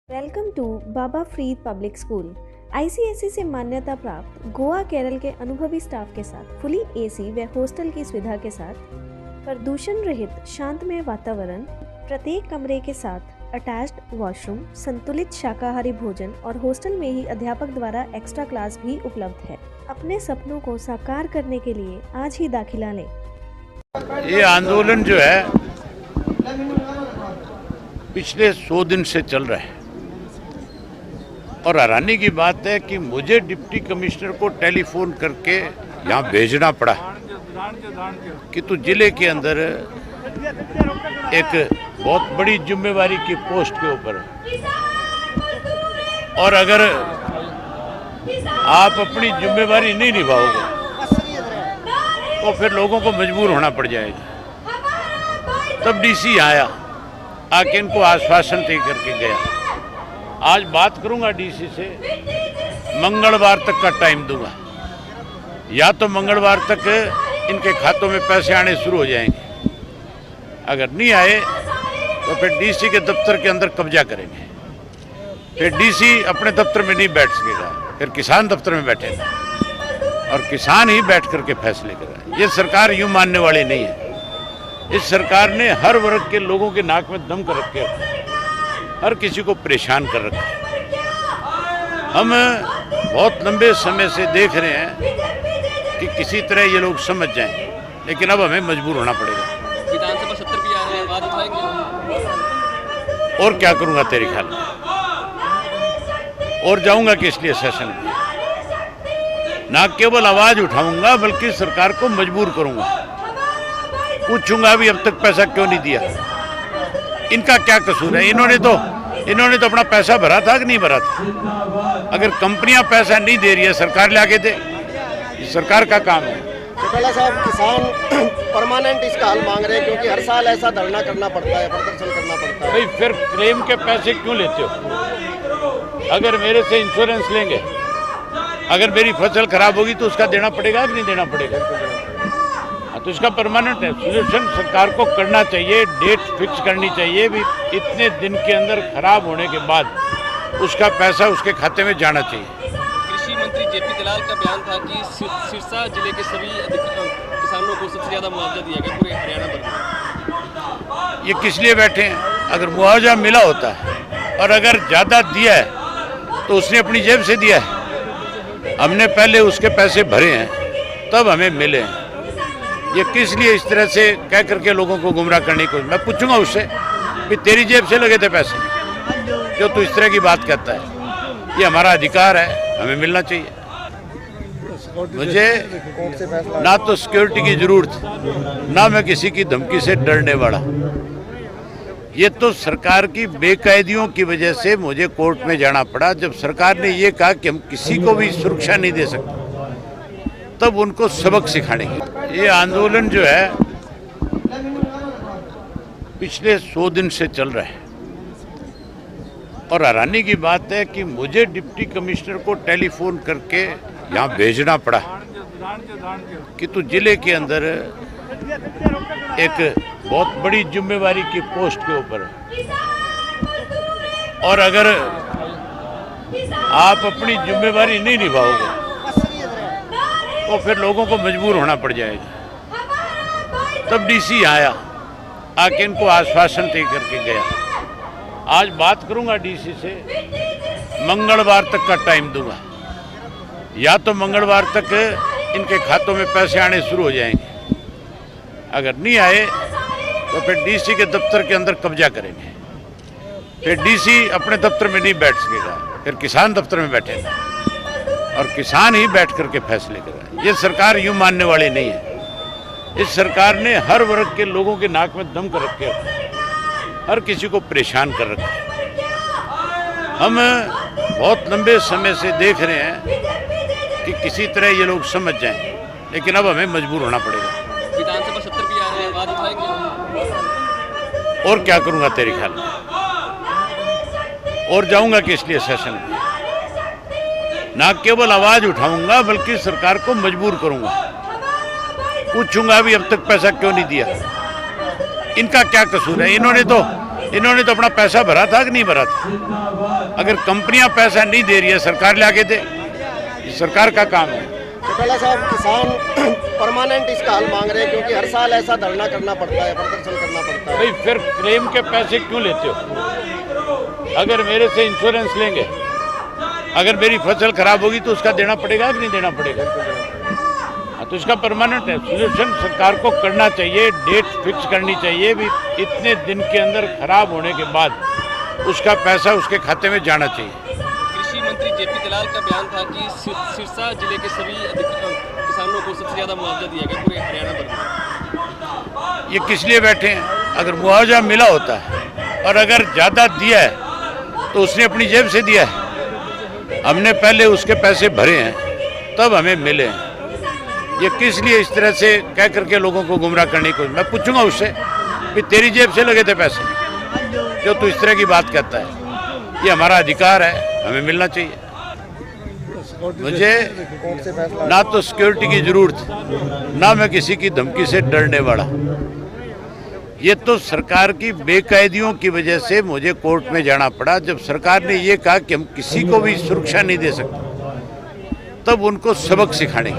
Welcome to Baba Farid public school. ICSE से मान्यता प्राप्त गोवा केरल के अनुभवी स्टाफ के साथ फुली एसी व हॉस्टल की सुविधा के साथ प्रदूषण रहित शांतमय वातावरण, प्रत्येक कमरे के साथ अटैच्ड वॉशरूम, संतुलित शाकाहारी भोजन और हॉस्टल में ही अध्यापक द्वारा एक्स्ट्रा क्लास भी उपलब्ध है। अपने सपनों को साकार करने के लिए आज ही दाखिला लें। ये आंदोलन जो है पिछले 100 दिन से चल रहा है और हैरानी की बात है कि मुझे डिप्टी कमिश्नर को टेलीफोन करके यहाँ भेजना पड़ा कि तू जिले के अंदर एक बहुत बड़ी जिम्मेवारी की पोस्ट के ऊपर है और अगर आप अपनी जिम्मेवारी नहीं निभाओगे तो फिर लोगों को मजबूर होना पड़ जाएगा। तब डीसी आया, आके इनको आश्वासन दे करके गया। आज बात करूंगा डीसी से, मंगलवार तक का टाइम दूंगा। या तो मंगलवार तक इनके खातों में पैसे आने शुरू हो जाएंगे, अगर नहीं आए तो फिर डीसी के दफ्तर के अंदर कब्जा करेंगे। फिर डीसी अपने दफ्तर में नहीं बैठ सकेगा, फिर किसान दफ्तर में बैठेगा और किसान ही बैठ करके फैसले करेगा। ये सरकार यूं मानने वाली नहीं है। इस सरकार ने हर वर्ग के लोगों के नाक में दम कर रखे, हर किसी को परेशान कर रखा है। हम बहुत लंबे समय से देख रहे हैं कि किसी तरह ये लोग समझ जाएं, लेकिन अब हमें मजबूर होना पड़ेगा। विधानसभा सत्र भी आ रहे हैं, आवाज उठाएंगे? और क्या करूंगा तेरे ख्याल में? और जाऊंगा किस लिए सेशन में? ना केवल आवाज उठाऊंगा बल्कि सरकार को मजबूर करूंगा। पूछूंगा भी अब तक पैसा क्यों नहीं दिया, इनका क्या कसूर है? इन्होंने तो अपना पैसा भरा था कि नहीं भरा था? अगर कंपनियां पैसा नहीं दे रही है, सरकार ले आके दे, ये सरकार का काम है। चौटाला साहब, किसान परमानेंट इसका हल मांग रहे हैं क्योंकि हर साल ऐसा धरना करना पड़ता है, प्रदर्शन करना पड़ता है। भाई फिर क्लेम के पैसे क्यों लेते हो? अगर मेरे से इंश्योरेंस लेंगे, अगर मेरी फसल खराब होगी तो उसका देना पड़ेगा कि नहीं देना पड़ेगा? तो इसका परमानेंट है सोल्यूशन सरकार को करना चाहिए। डेट फिक्स करनी चाहिए भी, इतने दिन के अंदर खराब होने के बाद उसका पैसा उसके खाते में जाना चाहिए। कृषि मंत्री जेपी दलाल का बयान था कि सिरसा जिले के सभी किसानों को सबसे ज्यादा मुआवजा दिया गया पूरे हरियाणा भर में। ये किस लिए बैठे हैं? अगर मुआवजा मिला होता है और अगर ज़्यादा दिया है तो उसने अपनी जेब से दिया है। हमने पहले उसके पैसे भरे हैं तब हमें मिले हैं। ये किस लिए इस तरह से कह करके लोगों को गुमराह करने की? मैं पूछूंगा उससे कि तेरी जेब से लगे थे पैसे, जो तू इस तरह की बात कहता है? ये हमारा अधिकार है, हमें मिलना चाहिए। मुझे ना तो सिक्योरिटी की जरूरत, ना मैं किसी की धमकी से डरने वाला। ये तो सरकार की बेकायदियों की वजह से मुझे कोर्ट में जाना पड़ा। जब सरकार ने ये कहा कि हम किसी को भी सुरक्षा नहीं दे सकते, तब उनको सबक सिखाने की। ये आंदोलन जो है पिछले 100 दिन से चल रहा है और हैरानी की बात है कि मुझे डिप्टी कमिश्नर को टेलीफोन करके यहाँ भेजना पड़ा कि तू जिले के अंदर एक बहुत बड़ी जिम्मेवारी की पोस्ट के ऊपर है और अगर आप अपनी जिम्मेवारी नहीं निभाओगे तो फिर लोगों को मजबूर होना पड़ जाएगा। तब डीसी आया, आके इनको आश्वासन दे करके गया। आज बात करूंगा डीसी से, मंगलवार तक का टाइम दूंगा। या तो मंगलवार तक इनके खातों में पैसे आने शुरू हो जाएंगे, अगर नहीं आए तो फिर डीसी के दफ्तर के अंदर कब्जा करेंगे। फिर डीसी अपने दफ्तर में नहीं बैठ सकेगा, फिर किसान दफ्तर में बैठेगा और किसान ही बैठ करके फैसले करेगा। ये सरकार यूं मानने वाली नहीं है। इस सरकार ने हर वर्ग के लोगों के नाक में दम कर रखे, हर किसी को परेशान कर रखा है। हम बहुत लंबे समय से देख रहे हैं कि किसी तरह ये लोग समझ जाएं, लेकिन अब हमें मजबूर होना पड़ेगा। विधानसभा सत्र भी आ रहे हैं, आवाज उठाएंगे? और क्या करूंगा तेरे ख्याल में? और जाऊंगा किस लिए सेशन में? ना केवल आवाज उठाऊंगा बल्कि सरकार को मजबूर करूंगा। पूछूंगा भी अब तक पैसा क्यों नहीं दिया, इनका क्या कसूर है? इन्होंने तो अपना पैसा भरा था कि नहीं भरा था? अगर कंपनियां पैसा नहीं दे रही है, सरकार ला के दे, ये सरकार का काम है। चौटाला साहब, किसान परमानेंट इसका हल मांग रहे हैं क्योंकि हर साल ऐसा धरना करना पड़ता है, प्रदर्शन करना पड़ता है। भाई फिर क्लेम के पैसे क्यों लेते हो? अगर मेरे से इंश्योरेंस लेंगे, अगर मेरी फसल खराब होगी तो उसका देना पड़ेगा कि नहीं देना पड़ेगा? हाँ, तो इसका परमानेंट है सोल्यूशन सरकार को करना चाहिए, डेट फिक्स करनी चाहिए भी इतने दिन के अंदर खराब होने के बाद उसका पैसा उसके खाते में जाना चाहिए। कृषि मंत्री जेपी दलाल का बयान था कि सिरसा जिले के सभी किसानों को सबसे ज़्यादा मुआवजा दिया गया पूरे हरियाणा भर में। ये किस लिए बैठे हैं? अगर मुआवजा मिला होता है और अगर ज़्यादा दिया है तो उसने अपनी जेब से दिया है। हमने पहले उसके पैसे भरे हैं तब हमें मिले हैं। ये किस लिए इस तरह से कह करके लोगों को गुमराह करने की कोशिश? मैं पूछूंगा उससे कि तेरी जेब से लगे थे पैसे जो तू इस तरह की बात कहता है? ये हमारा अधिकार है, हमें मिलना चाहिए। मुझे ना तो सिक्योरिटी की जरूरत, ना मैं किसी की धमकी से डरने वाला। ये तो सरकार की बेकायदियों की वजह से मुझे कोर्ट में जाना पड़ा। जब सरकार ने ये कहा कि हम किसी को भी सुरक्षा नहीं दे सकते, तब उनको सबक सिखाने